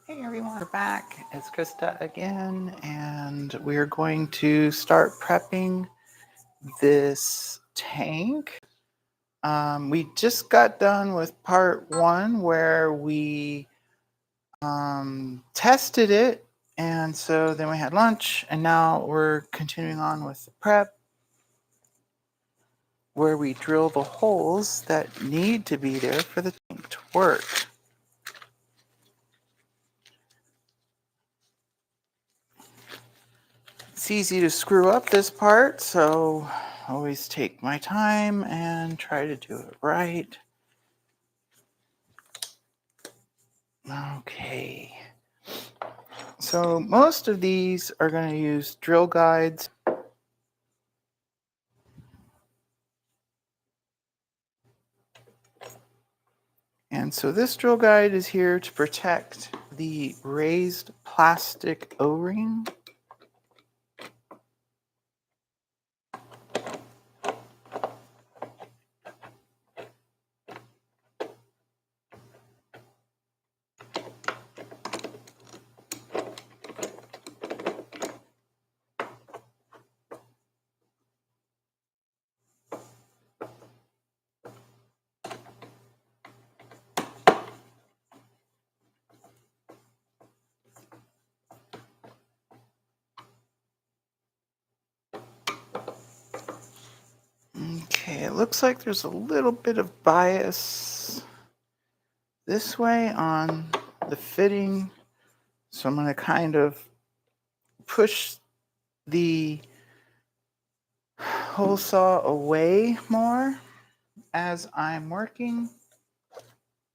Hey everyone, we're back. It's Krista again, and we're going to start prepping this tank. We just got done with part one where we tested it, and so then we had lunch, and now we're continuing on with the prep where we drill the holes that need to be there for the tank to work. It's easy to screw up this part, so I always take my time and try to do it right. Okay. So most of these are going to use drill guides. And so this drill guide is here to protect the raised plastic O-ring. Okay, it looks like there's a little bit of bias this way on the fitting. So I'm going to kind of push the hole saw away more as I'm working.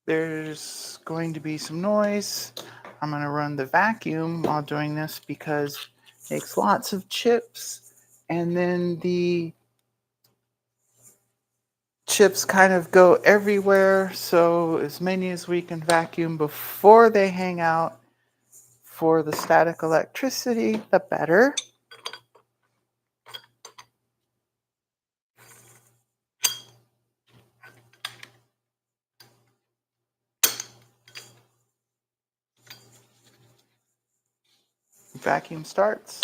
There's going to be some noise. I'm going to run the vacuum while doing this because it makes lots of chips, and then the chips kind of go everywhere, so as many as we can vacuum before they hang out for the static electricity, the better. Vacuum starts.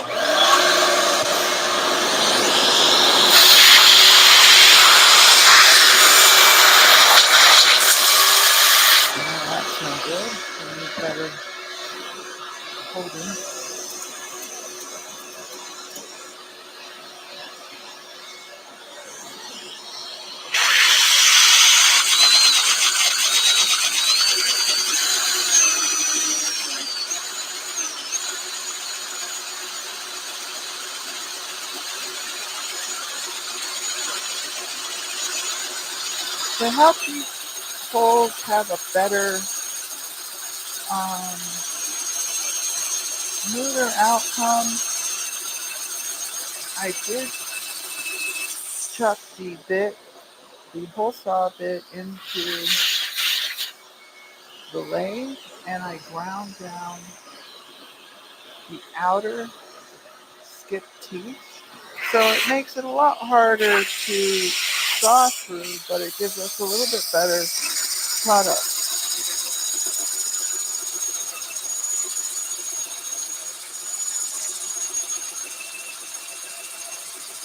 That's no good. We need better holding. To help these holes have a better, smoother outcome, I did chuck the hole saw bit into the lathe, and I ground down the outer skip teeth. So it makes it a lot harder to saw through, but it gives us a little bit better product.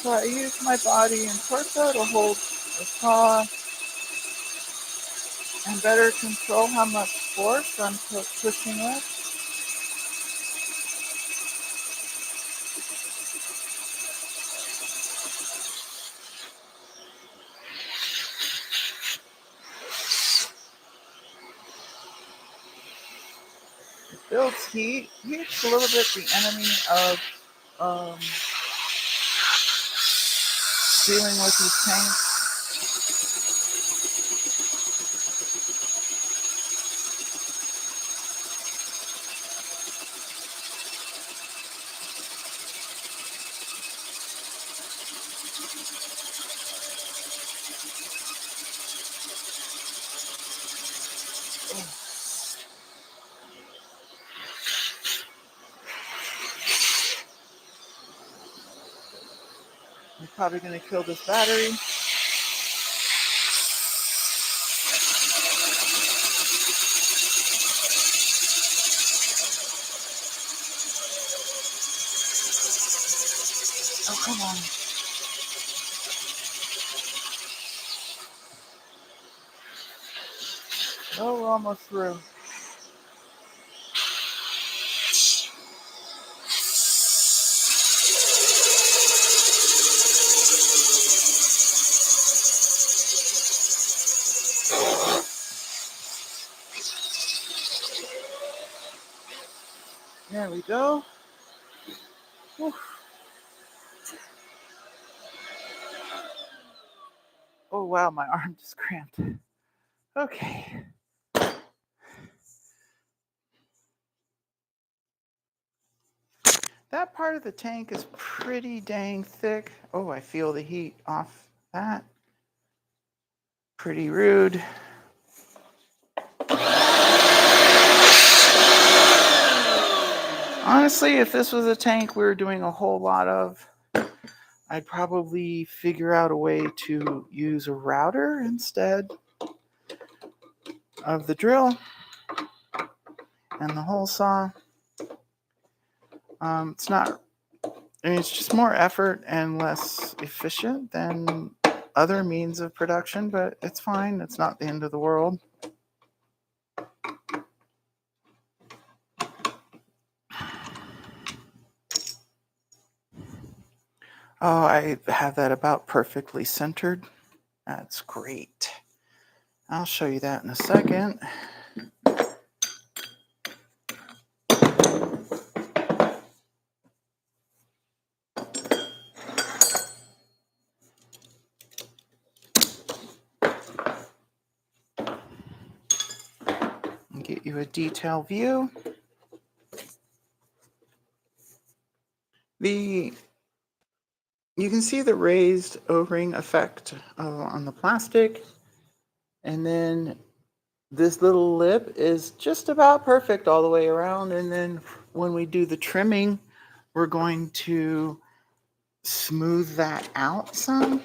So I use my body and torso to hold the saw and better control how much force I'm pushing with. It builds heat. Heat's a little bit the enemy of dealing with these tanks. I'm probably going to kill this battery. Oh, come on. Oh, we're almost through. There we go. Whew. Oh, wow, my arm just cramped. Okay. That part of the tank is pretty dang thick. Oh, I feel the heat off that. Pretty rude. Honestly, if this was a tank we were doing a whole lot of, I'd probably figure out a way to use a router instead of the drill and the hole saw. It's not, I mean, it's just more effort and less efficient than other means of production, but it's fine. It's not the end of the world. Oh, I have that about perfectly centered. That's great. I'll show you that in a second. Get you a detail view. You can see the raised O-ring effect on the plastic, and then this little lip is just about perfect all the way around. And then when we do the trimming, we're going to smooth that out some.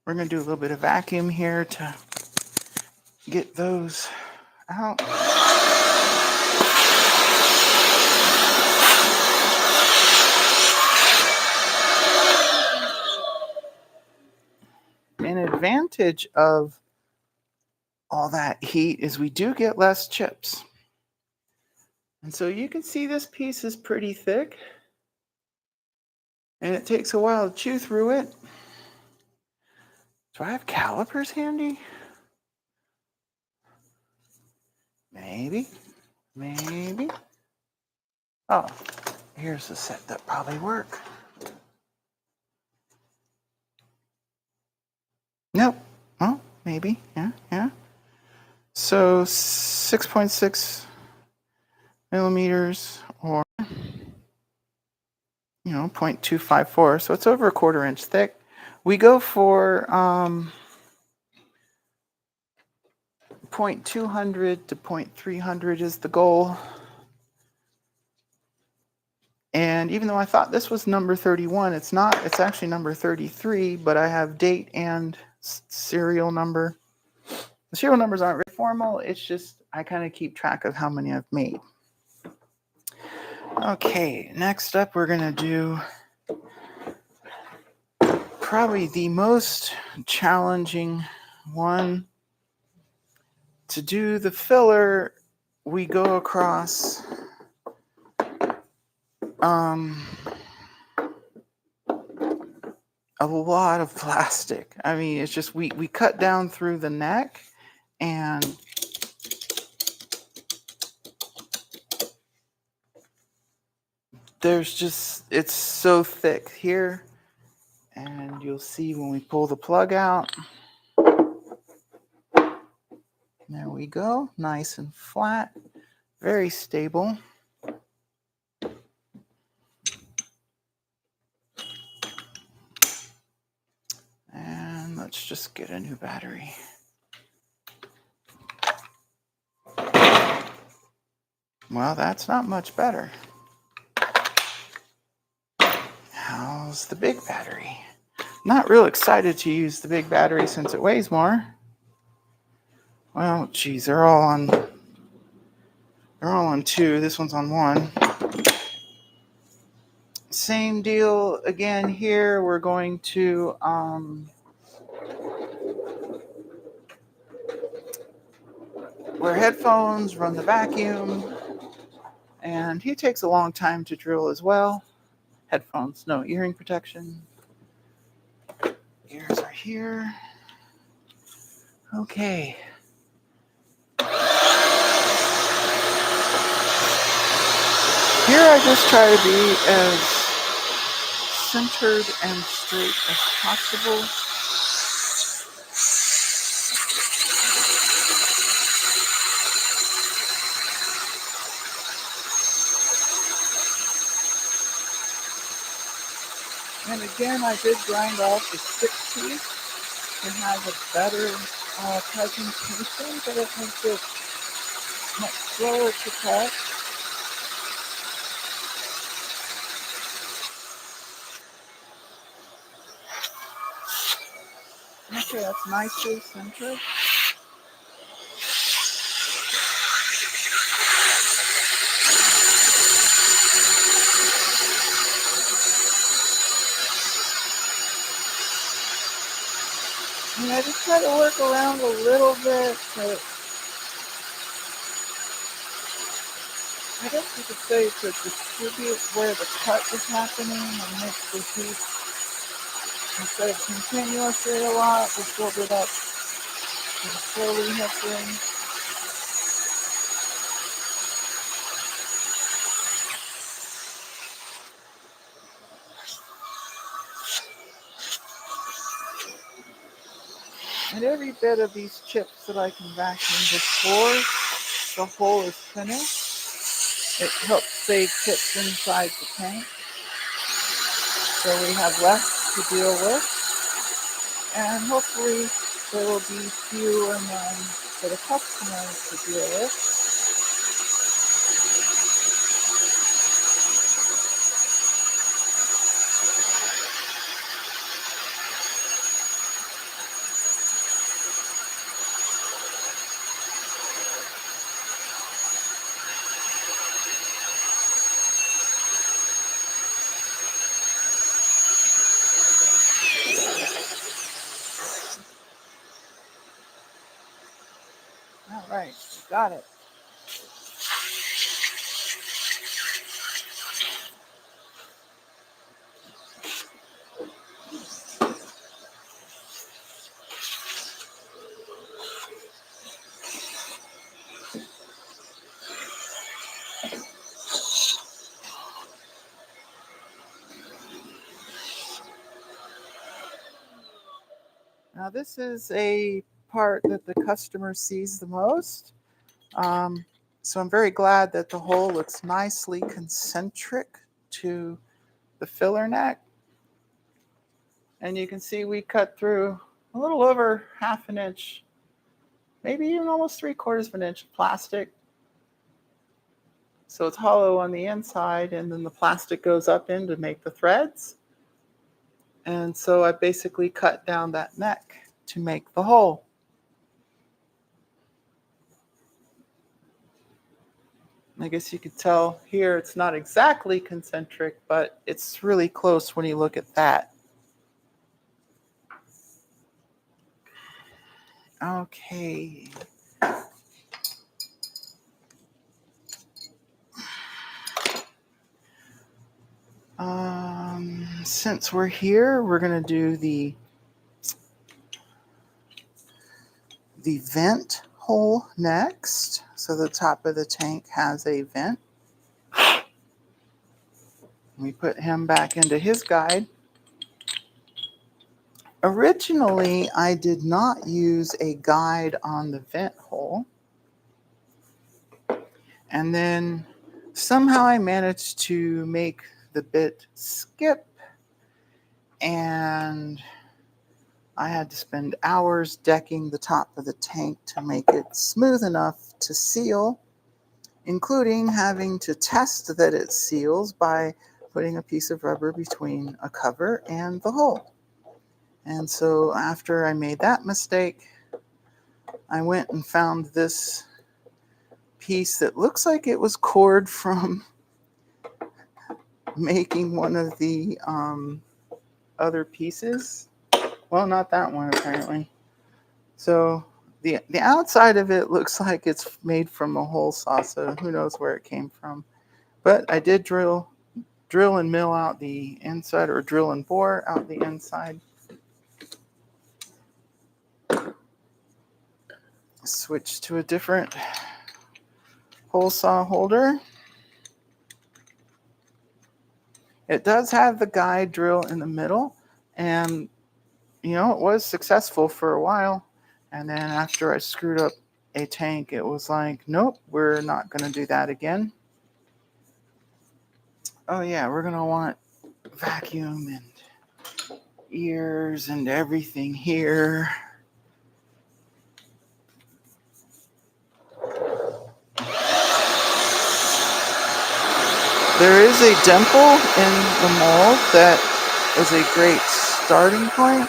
We're going to do a little bit of vacuum here to get those out. An advantage of all that heat is we do get less chips. And so you can see this piece is pretty thick, and it takes a while to chew through it. Do I have calipers handy? Maybe. Oh, here's a set that probably work. Nope. Oh, maybe. Yeah. So 6.6 millimeters, or 0.254. So it's over a 1/4 inch thick. We go for 0.200 to 0.300 is the goal. And even though I thought this was number 31, it's not. It's actually number 33, but I have date and serial number. The serial numbers aren't very formal. It's just I kind of keep track of how many I've made. Okay, next up we're going to do probably the most challenging one. To do the filler, we go across a lot of plastic. I mean, it's just we cut down through the neck, and there's just, it's so thick here, and you'll see when we pull the plug out. There we go, nice and flat, very stable. And let's just get a new battery. Well, that's not much better. How's the big battery? Not real excited to use the big battery since it weighs more. Well, geez, they're all on 2. This one's on 1. Same deal again here. We're going to wear headphones, run the vacuum, and he takes a long time to drill as well. Headphones, no earring protection. Ears are here. Okay. Here I just try to be as centered and straight as possible. And again, I did grind off the skip teeth to have a better presentation, but it makes it much slower to cut. Okay, that's nicely centered. And I just try to work around a little bit, but I guess you could say to distribute where the cut is happening and make the heat, instead of continuously a lot, just build it up and slowly happening. And every bit of these chips that I can vacuum before the hole is finished, it helps save chips inside the tank. So we have less to deal with. And hopefully there will be fewer none for the customers to deal with. All right, got it. Now this is a part that the customer sees the most. So I'm very glad that the hole looks nicely concentric to the filler neck. And you can see we cut through a little over 1/2 inch, maybe even almost 3/4 of an inch of plastic. So it's hollow on the inside, and then the plastic goes up in to make the threads. And so I basically cut down that neck to make the hole. I guess you could tell here it's not exactly concentric, but it's really close when you look at that. Okay. Since we're here, we're going to do the vent hole next. So the top of the tank has a vent. We put him back into his guide. Originally, I did not use a guide on the vent hole. And then somehow I managed to make the bit skip, and I had to spend hours decking the top of the tank to make it smooth enough to seal, including having to test that it seals by putting a piece of rubber between a cover and the hole. And so after I made that mistake, I went and found this piece that looks like it was cored from making one of the other pieces. Well, not that one apparently. So the outside of it looks like it's made from a hole saw, so who knows where it came from. But I did drill and mill out the inside, or drill and bore out the inside. Switch to a different hole saw holder. It does have the guide drill in the middle, and it was successful for a while. And then after I screwed up a tank, it was like, nope, we're not going to do that again. Oh yeah, we're going to want vacuum and ears and everything here. There is a dimple in the mold that is a great starting point.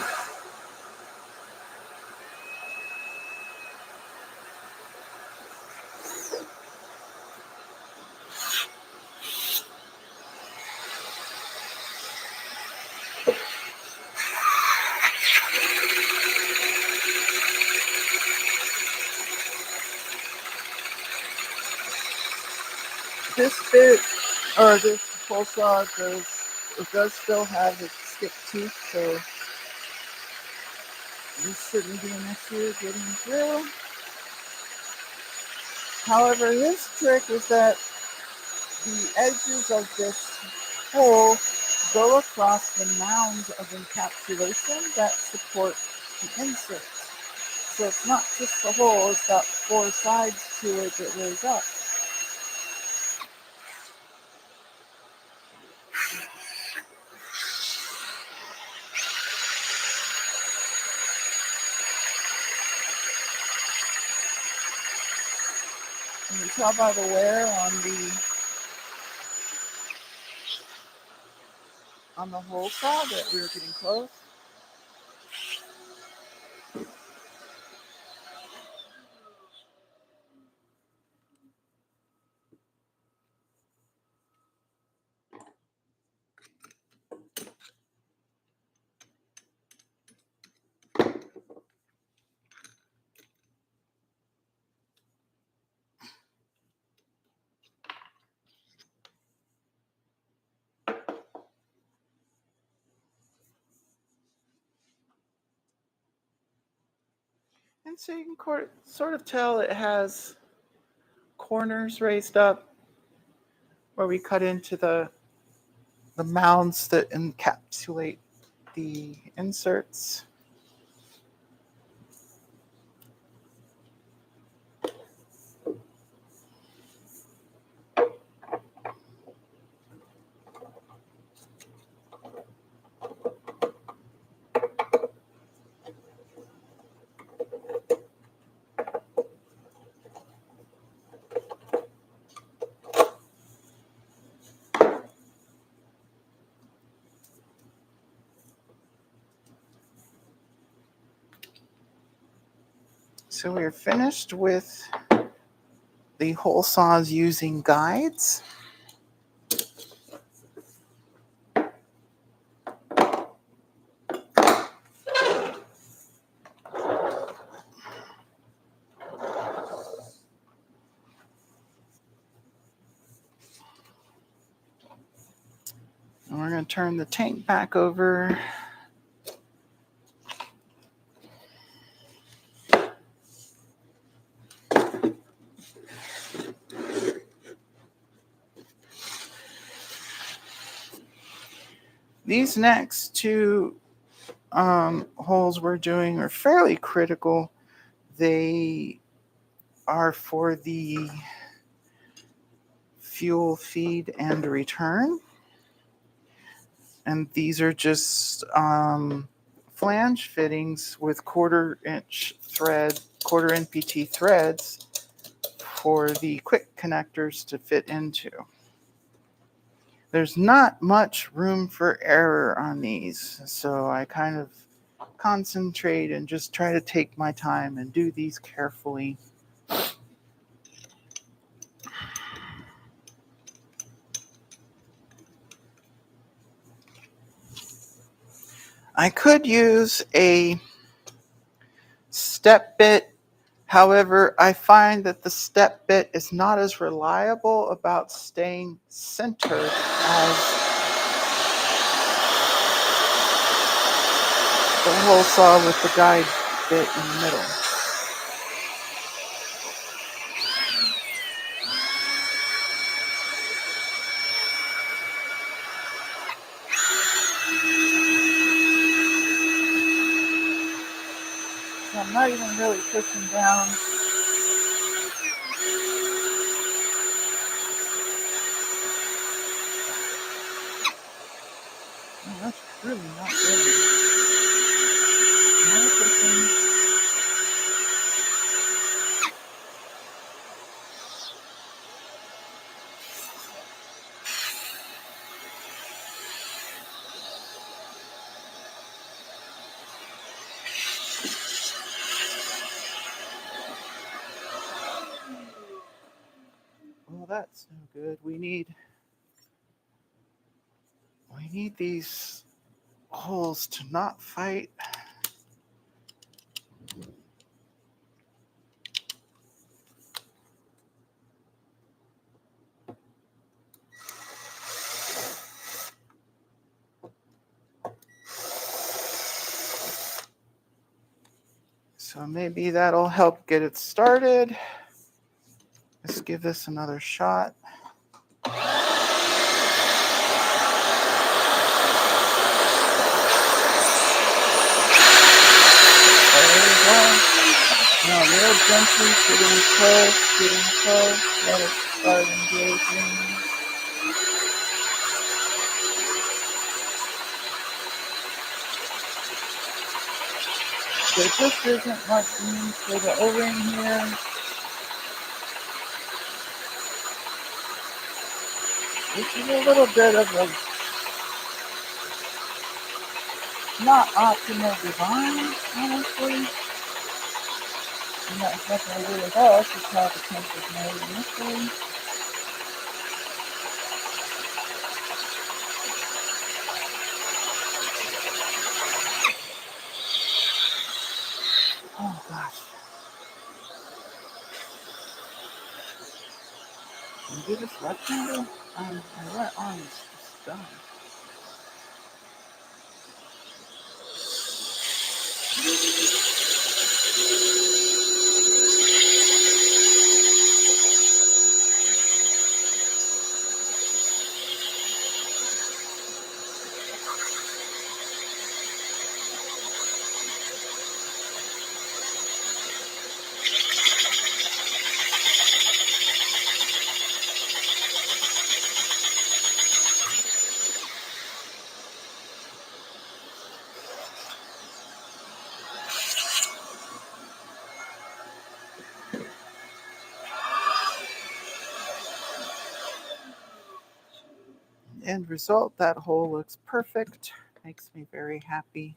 This bit, or this hole saw, does still have its skip teeth, so this shouldn't be an issue getting through. However, his trick was that the edges of this hole go across the mounds of encapsulation that support the insert. So it's not just the hole, it's got 4 sides to it that raise up. And you tell by the wear on the hole saw that we were getting close. And so you can sort of tell it has corners raised up where we cut into the mounds that encapsulate the inserts. So we're finished with the hole saws using guides. And we're going to turn the tank back over. These next 2 holes we're doing are fairly critical. They are for the fuel feed and return. And these are just flange fittings with 1/4-inch thread, 1/4 NPT threads for the quick connectors to fit into. There's not much room for error on these, so I kind of concentrate and just try to take my time and do these carefully. I could use a step bit. However, I find that the step bit is not as reliable about staying centered as the hole saw with the guide bit in the middle. So I'm not even really pushing down. Oh, that's really not good. More pushing. Well, that's no good. We need these holes to not fight. So maybe that'll help get it started. Let's give this another shot. There we go. Now real gently, getting close. Let it start engaging. There just isn't much room for the O-ring here. This is a little bit of a not optimal design, honestly. And that's nothing really us, it's how the tank was made initially. Oh gosh. Can you do this rectangle? My right arm is just done. End result, that hole looks perfect. Makes me very happy.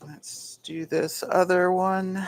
Let's do this other one.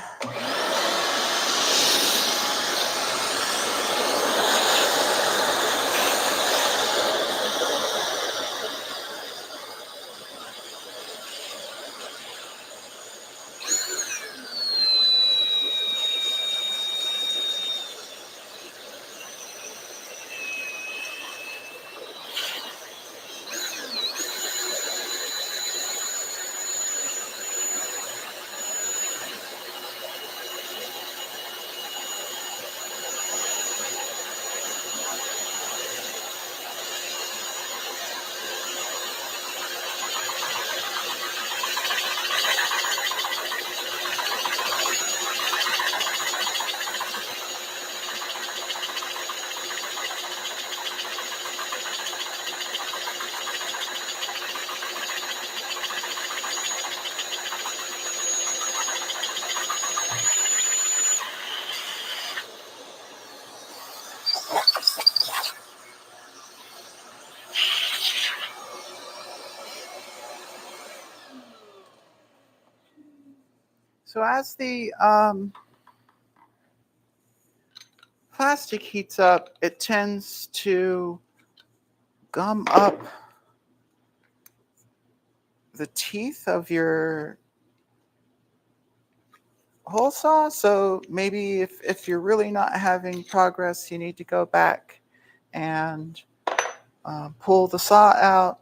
So as the plastic heats up, it tends to gum up the teeth of your hole saw. So maybe if you're really not having progress, you need to go back and pull the saw out.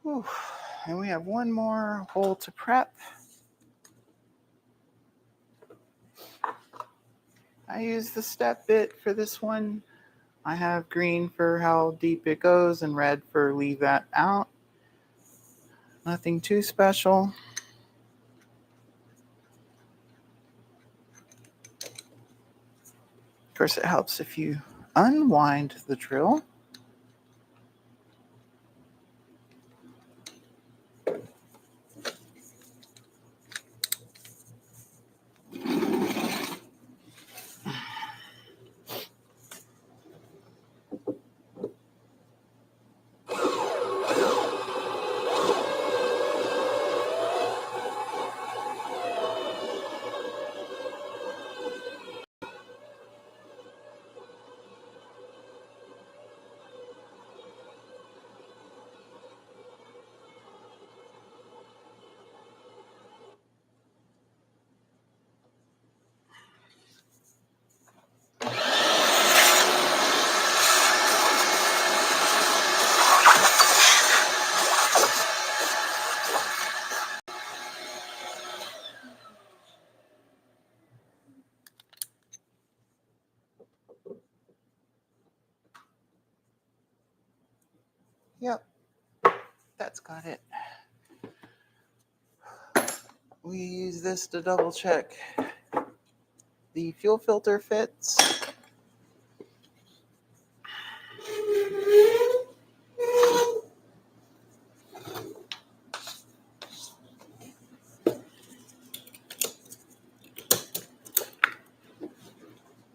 Whew. And we have one more hole to prep. I use the step bit for this one. I have green for how deep it goes and red for leave that out. Nothing too special. Of course, it helps if you unwind the drill. Yep, that's got it. We use this to double check the fuel filter fits.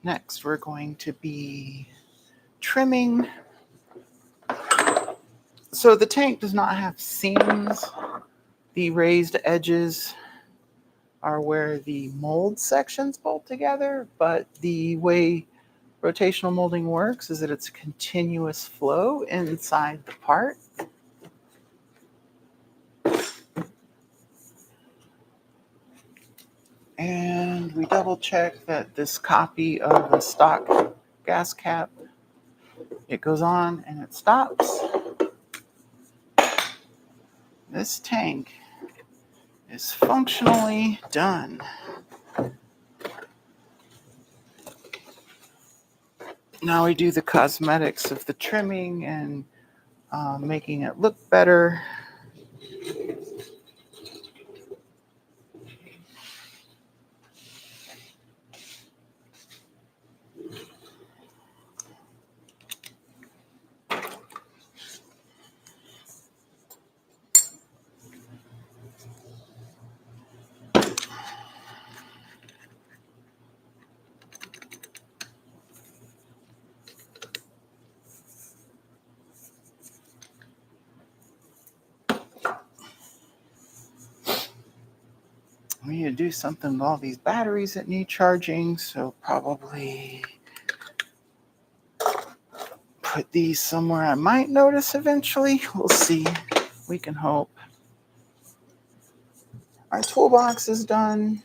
Next, we're going to be trimming. So the tank does not have seams. The raised edges are where the mold sections bolt together, but the way rotational molding works is that it's a continuous flow inside the part. And we double check that this copy of the stock gas cap, it goes on and it stops. This tank is functionally done. Now we do the cosmetics of the trimming and making it look better. We need to do something with all these batteries that need charging, so probably put these somewhere I might notice eventually. We'll see. We can hope. Our toolbox is done.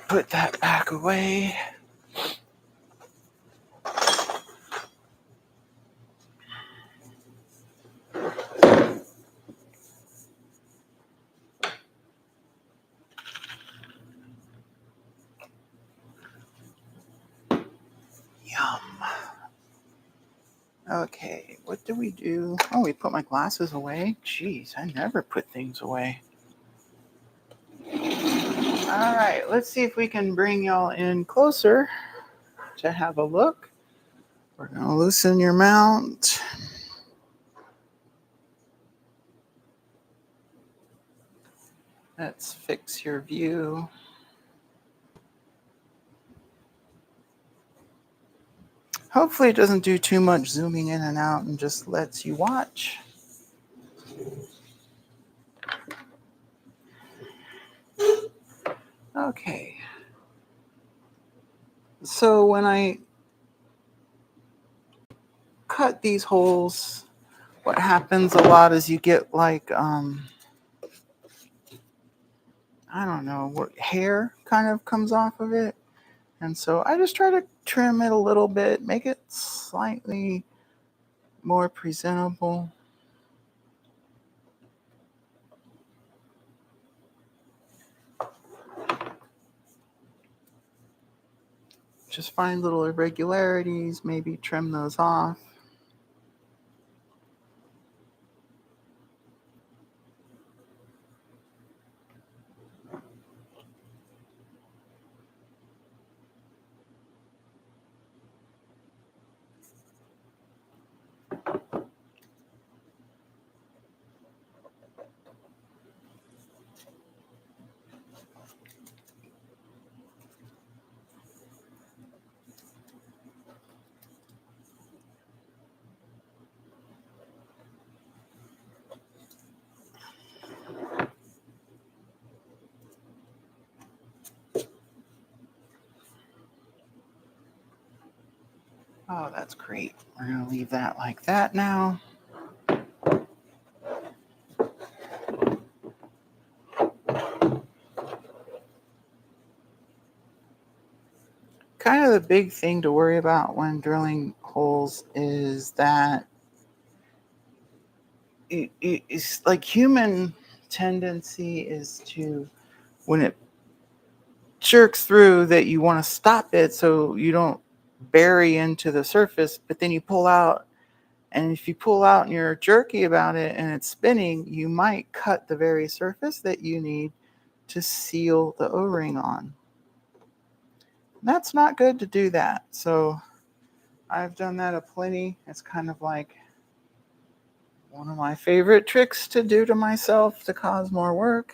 Put that back away. Yum. Okay, what do we do? Oh, we put my glasses away. Jeez, I never put things away. All right, let's see if we can bring y'all in closer to have a look. We're going to loosen your mount. Let's fix your view. Hopefully it doesn't do too much zooming in and out and just lets you watch. Okay. So when I cut these holes, what happens a lot is you get like, I don't know, what hair kind of comes off of it. And so I just try to trim it a little bit, make it slightly more presentable. Just find little irregularities, maybe trim those off. Oh, that's great. We're going to leave that like that now. Kind of the big thing to worry about when drilling holes is that it's like human tendency is to, when it jerks through, that you want to stop it so you don't bury into the surface, but then you pull out. And if you pull out and you're jerky about it and it's spinning, you might cut the very surface that you need to seal the O-ring on. That's not good to do that. So I've done that aplenty. It's kind of like one of my favorite tricks to do to myself to cause more work.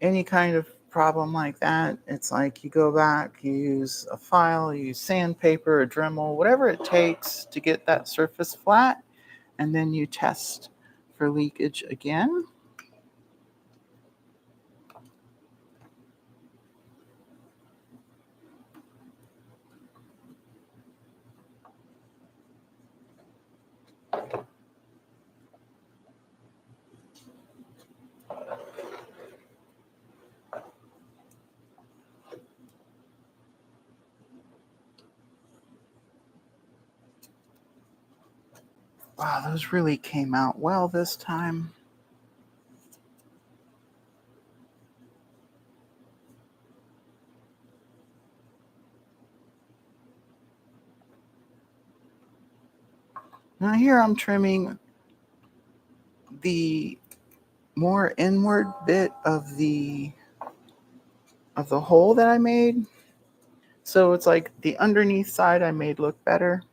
Any kind of problem like that, it's like you go back, you use a file, you use sandpaper, a Dremel, whatever it takes to get that surface flat, and then you test for leakage again. Wow, those really came out well this time. Now here I'm trimming the more inward bit of the hole that I made. So it's like the underneath side I made look better.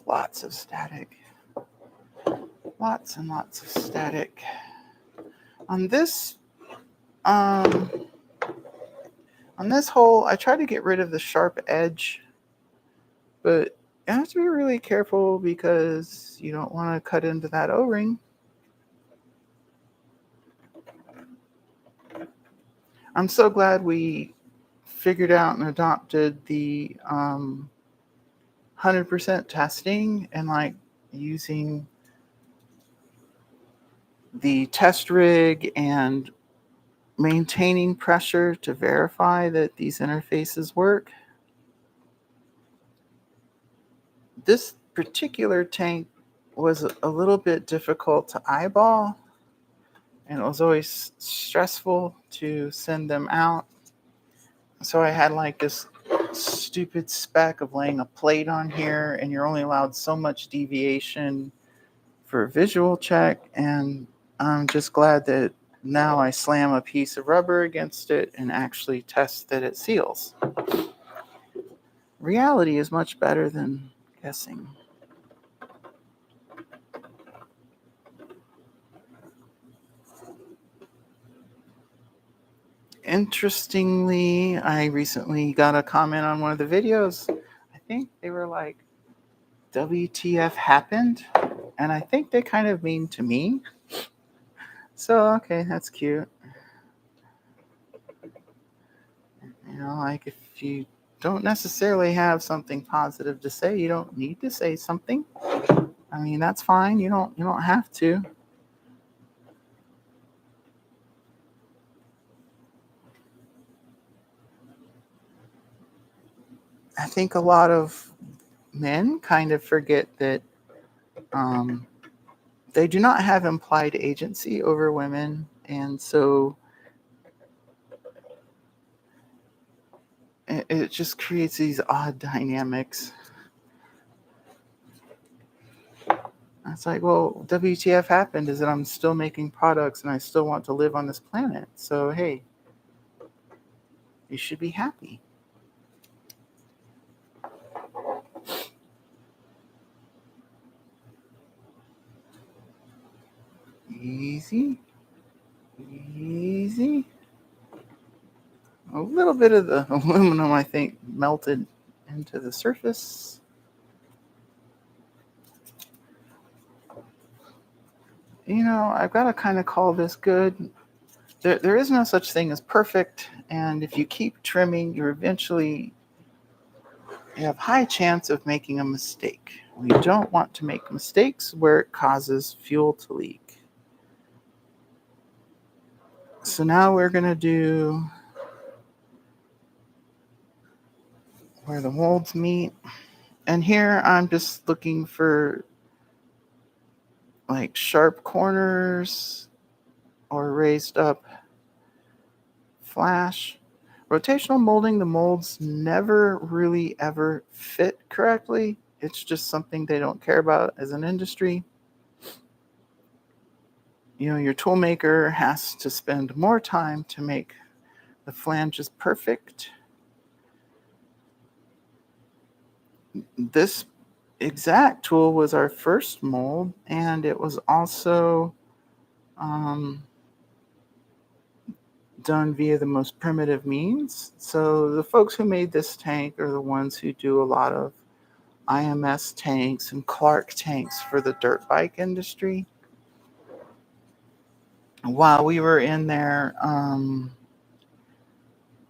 Lots of static. Lots and lots of static. On this hole, I try to get rid of the sharp edge, but you have to be really careful because you don't want to cut into that O-ring. I'm so glad we figured out and adopted the 100% testing and like using the test rig and maintaining pressure to verify that these interfaces work. This particular tank was a little bit difficult to eyeball, and it was always stressful to send them out. So I had like this stupid spec of laying a plate on here, and you're only allowed so much deviation for a visual check. And I'm just glad that now I slam a piece of rubber against it and actually test that it seals. Reality is much better than guessing. Interestingly, I recently got a comment on one of the videos. I think they were like, WTF happened? And I think they kind of mean to me. So, okay, that's cute. Like if you don't necessarily have something positive to say, you don't need to say something. I mean, that's fine. You don't have to. I think a lot of men kind of forget that they do not have implied agency over women, and so it just creates these odd dynamics. It's like, well, WTF happened is that I'm still making products and I still want to live on this planet. So, hey, you should be happy. Easy. Easy. A little bit of the aluminum, I think, melted into the surface. I've got to kind of call this good. There is no such thing as perfect, and if you keep trimming, you have high chance of making a mistake. We don't want to make mistakes where it causes fuel to leak. So now we're going to do where the molds meet. And here I'm just looking for like sharp corners or raised up flash. Rotational molding, the molds never really ever fit correctly. It's just something they don't care about as an industry. Your tool maker has to spend more time to make the flanges perfect. This exact tool was our first mold, and it was also done via the most primitive means. So the folks who made this tank are the ones who do a lot of IMS tanks and Clark tanks for the dirt bike industry. While we were in there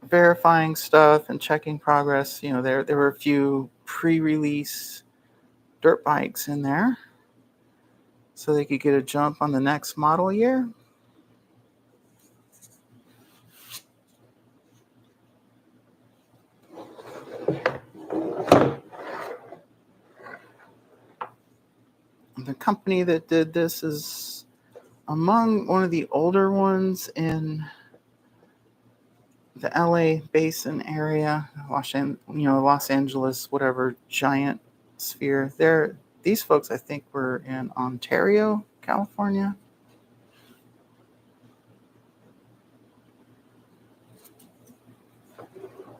verifying stuff and checking progress, there were a few pre-release dirt bikes in there so they could get a jump on the next model year. The company that did this is among one of the older ones in the LA basin area, Los Angeles, whatever giant sphere. These folks, I think, were in Ontario, California.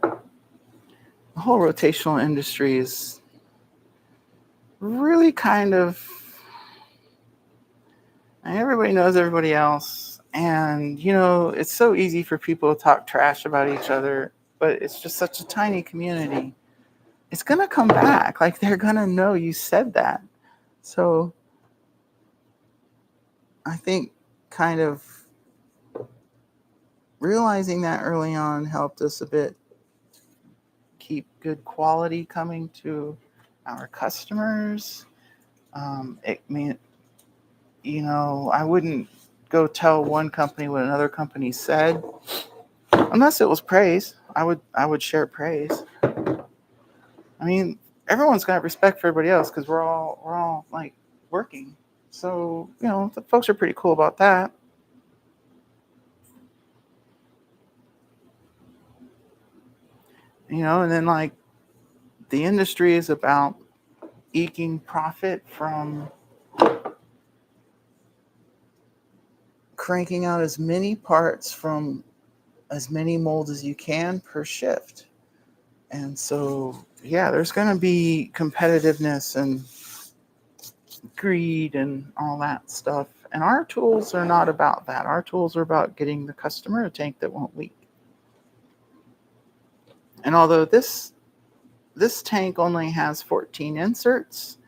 The whole rotational industry is really kind of, everybody knows everybody else. And, it's so easy for people to talk trash about each other, but it's just such a tiny community. It's going to come back. Like, they're going to know you said that. So I think kind of realizing that early on helped us a bit keep good quality coming to our customers. I wouldn't go tell one company what another company said unless it was praise. I would share praise. I mean, everyone's got respect for everybody else because we're all like working. So, the folks are pretty cool about that. And then like the industry is about eking profit from cranking out as many parts from as many molds as you can per shift. And so, yeah, there's going to be competitiveness and greed and all that stuff. And our tools are not about that. Our tools are about getting the customer a tank that won't leak. And although this tank only has 14 inserts,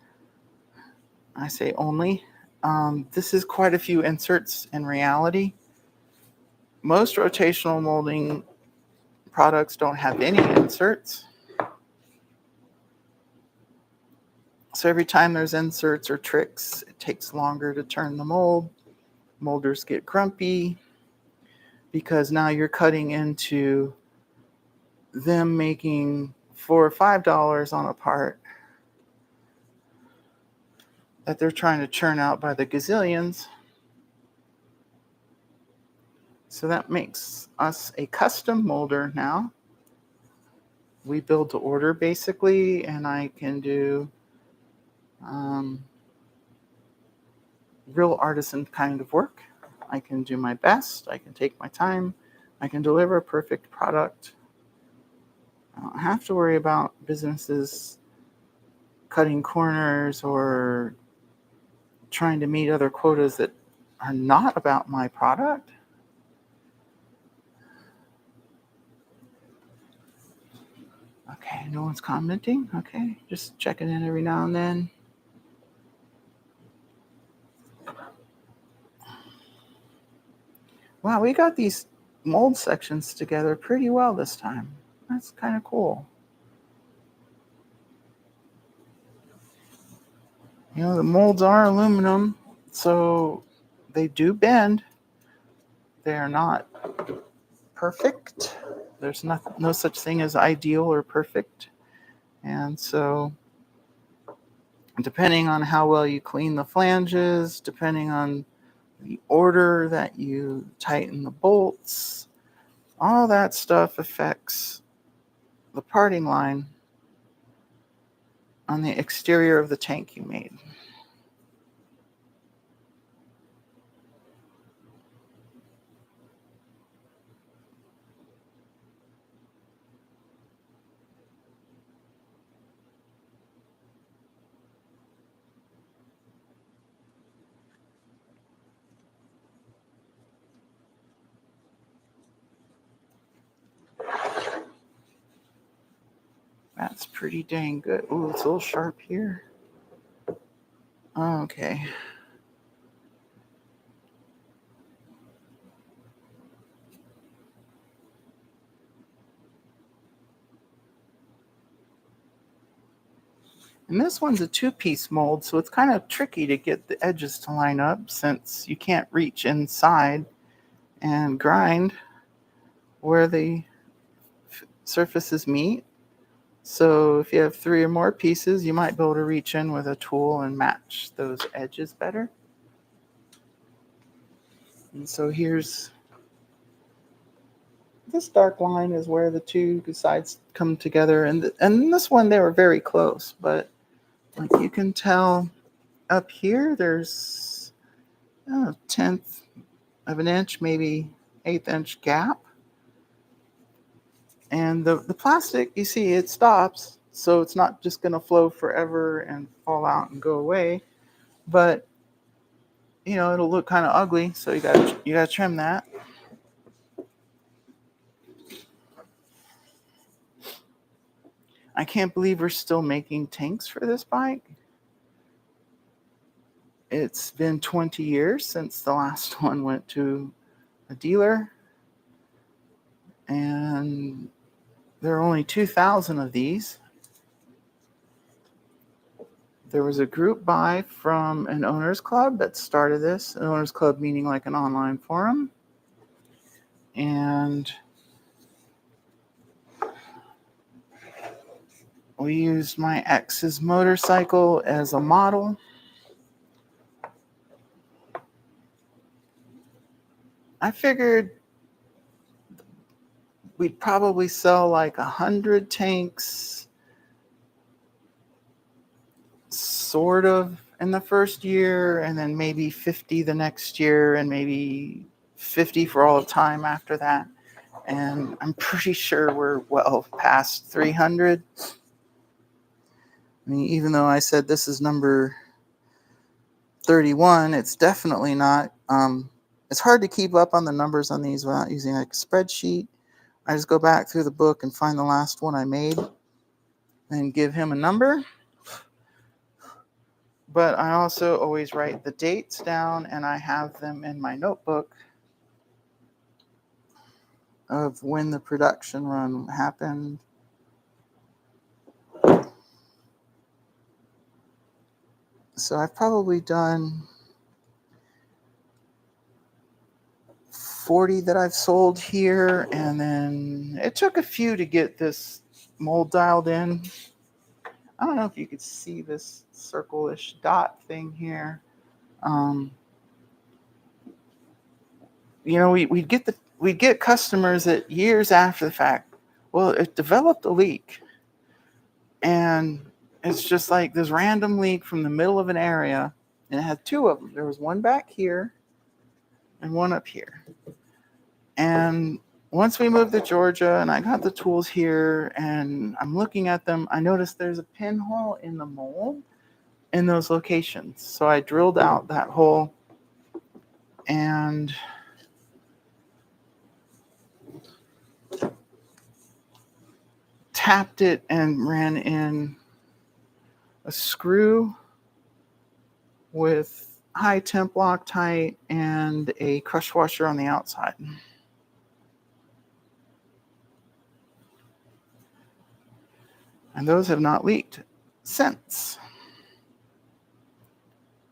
I say only, this is quite a few inserts in reality. Most rotational molding products don't have any inserts. So every time there's inserts or tricks, it takes longer to turn the mold. Molders get grumpy because now you're cutting into them making $4 or $5 on a part that they're trying to churn out by the gazillions. So that makes us a custom molder now. We build to order basically, and I can do real artisan kind of work. I can do my best. I can take my time. I can deliver a perfect product. I don't have to worry about businesses cutting corners or trying to meet other quotas that are not about my product. Okay, no one's commenting. Okay, just checking in every now and then. Wow, we got these mold sections together pretty well this time. That's kind of cool. You know, the molds are aluminum, so they do bend. They are not perfect. There's no such thing as ideal or perfect. And so depending on how well you clean the flanges, depending on the order that you tighten the bolts, all that stuff affects the parting line on the exterior of the tank you made. That's pretty dang good. Ooh, it's a little sharp here. Okay. And this one's a two-piece mold, so it's kind of tricky to get the edges to line up since you can't reach inside and grind where the surfaces meet. So if you have 3 or more pieces, you might be able to reach in with a tool and match those edges better. And so here's this dark line is where the two sides come together. And this one, they were very close, but like you can tell up here, there's a 1/10 of an inch, maybe 1/8 inch gap. And the plastic, you see, it stops. So it's not just going to flow forever and fall out and go away. But, you know, it'll look kind of ugly. So you got to trim that. I can't believe we're still making tanks for this bike. It's been 20 years since the last one went to a dealer. And there are only 2,000 of these. There was a group buy from an owners club that started this. An owners club meaning like an online forum. And we used my ex's motorcycle as a model. I figured we'd probably sell like 100 tanks sort of in the first year, and then maybe 50 the next year, and maybe 50 for all of time after that. And I'm pretty sure we're well past 300. I mean, even though I said this is number 31, it's definitely not. It's hard to keep up on the numbers on these without using like a spreadsheet I just go back through the book and find the last one I made and give him a number. But I also always write the dates down, and I have them in my notebook of when the production run happened. So I've probably done 40 that I've sold here, and then it took a few to get this mold dialed in. I don't know if you could see this circle-ish dot thing here. We'd get customers that years after the fact, well, it developed a leak, and it's just like this random leak from the middle of an area, and it had two of them. There was one back here and one up here. And once we moved to Georgia and I got the tools here and I'm looking at them, I noticed there's a pinhole in the mold in those locations. So I drilled out that hole and tapped it and ran in a screw with high temp Loctite and a crush washer on the outside. And those have not leaked since.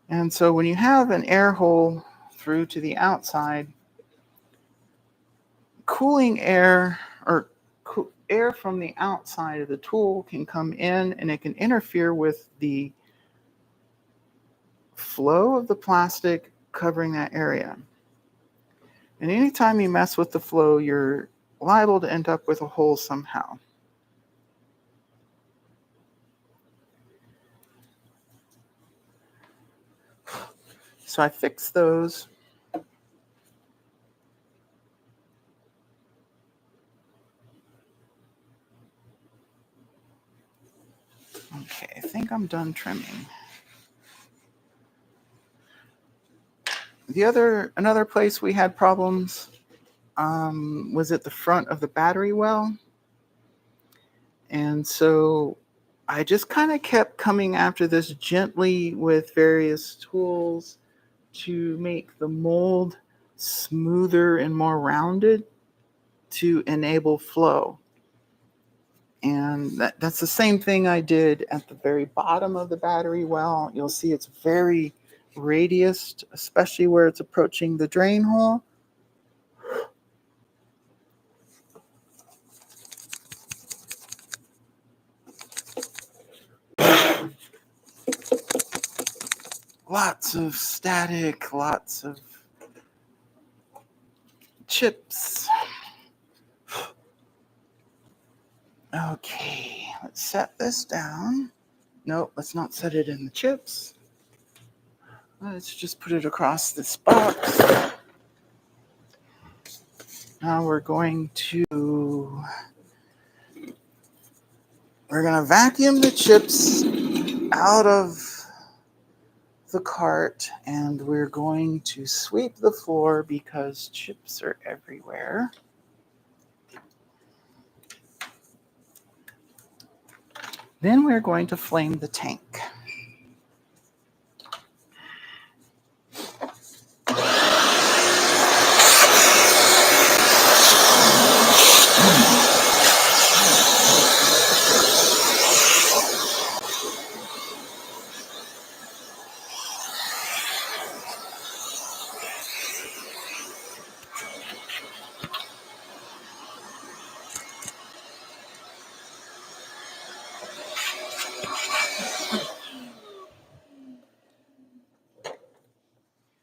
And so when you have an air hole through to the outside, cooling air or air from the outside of the tool can come in and it can interfere with the flow of the plastic covering that area. And anytime you mess with the flow, you're liable to end up with a hole somehow. So I fixed those. Okay, I think I'm done trimming. Another place we had problems was at the front of the battery well. And so I just kind of kept coming after this gently with various tools to make the mold smoother and more rounded to enable flow. And that's the same thing I did at the very bottom of the battery well. You'll see it's very radiused, especially where it's approaching the drain hole. Lots of static, lots of chips. Okay, let's set this down. Nope, let's not set it in the chips. Let's just put it across this box. Now we're going to vacuum the chips out of the cart, and we're going to sweep the floor because chips are everywhere. Then we're going to flame the tank.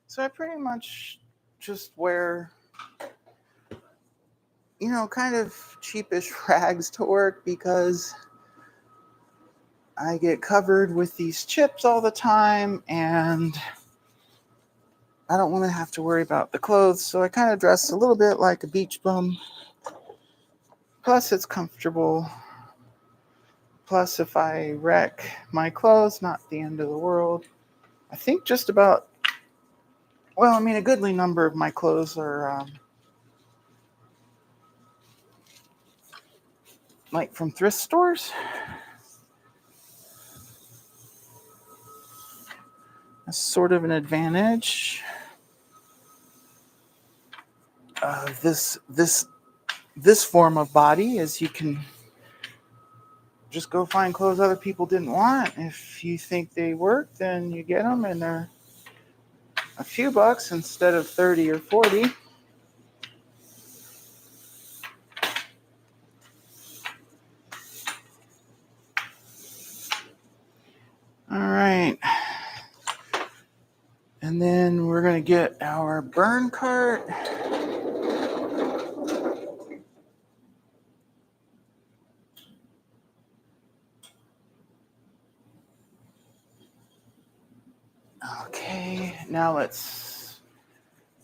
So I pretty much just wear, kind of cheapish rags to work because I get covered with these chips all the time and I don't want to have to worry about the clothes. So I kind of dress a little bit like a beach bum. Plus it's comfortable. Plus if I wreck my clothes, not the end of the world. I think just about, a goodly number of my clothes are like from thrift stores. That's sort of an advantage of this form of body, is you can just go find clothes other people didn't want. If you think they work, then you get them, and they're a few bucks instead of 30 or 40. All right. And then we're going to get our burn cart. Okay, now let's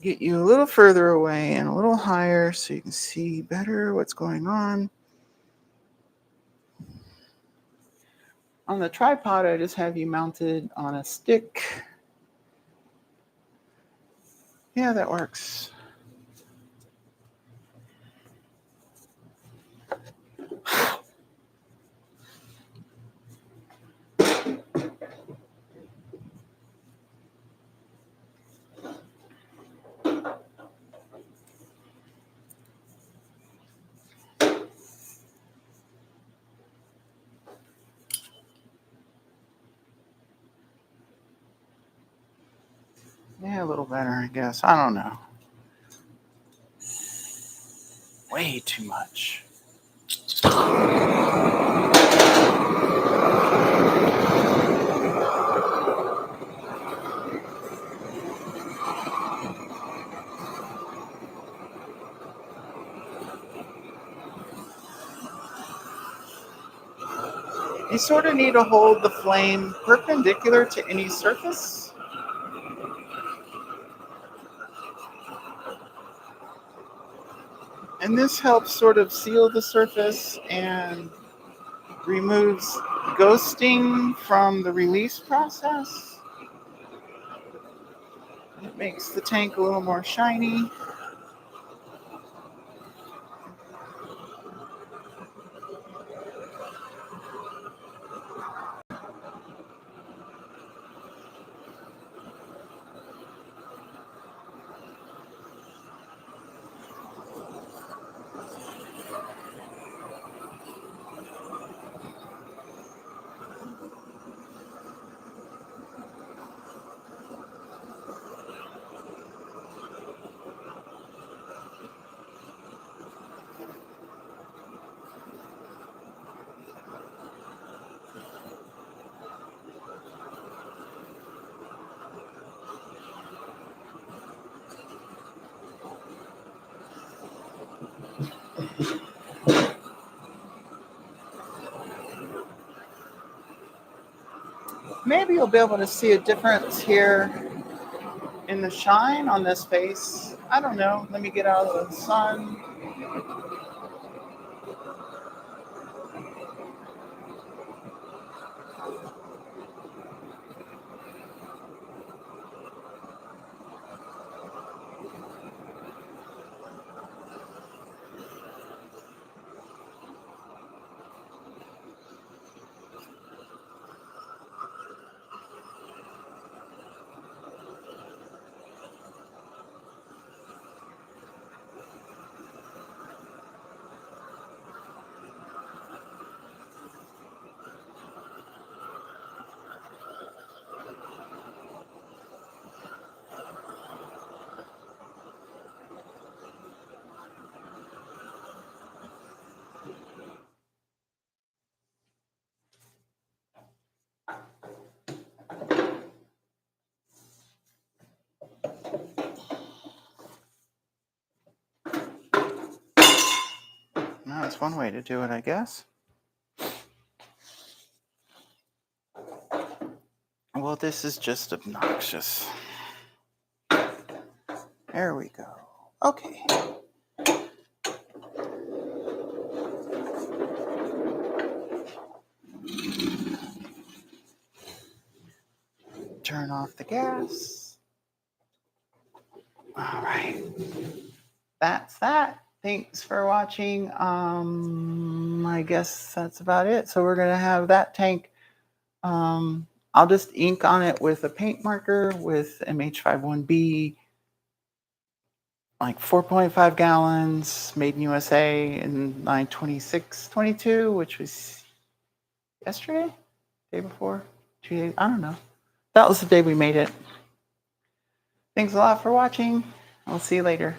get you a little further away and a little higher so you can see better what's going on. On the tripod, I just have you mounted on a stick. Yeah, that works. Yeah, a little better, I guess. I don't know. Way too much. You sort of need to hold the flame perpendicular to any surface. And this helps sort of seal the surface and removes ghosting from the release process. It makes the tank a little more shiny. Maybe you'll be able to see a difference here in the shine on this face. I don't know. Let me get out of the sun. Well, that's one way to do it, I guess. Well, this is just obnoxious. There we go. Okay. Turn off the gas. All right. That's that. Thanks for watching. I guess that's about it. So we're going to have that tank. I'll just ink on it with a paint marker with MH51B, like 4.5 gallons, made in USA in 9/26/22, which was yesterday, day before, 2 days, I don't know. That was the day we made it. Thanks a lot for watching. I'll see you later.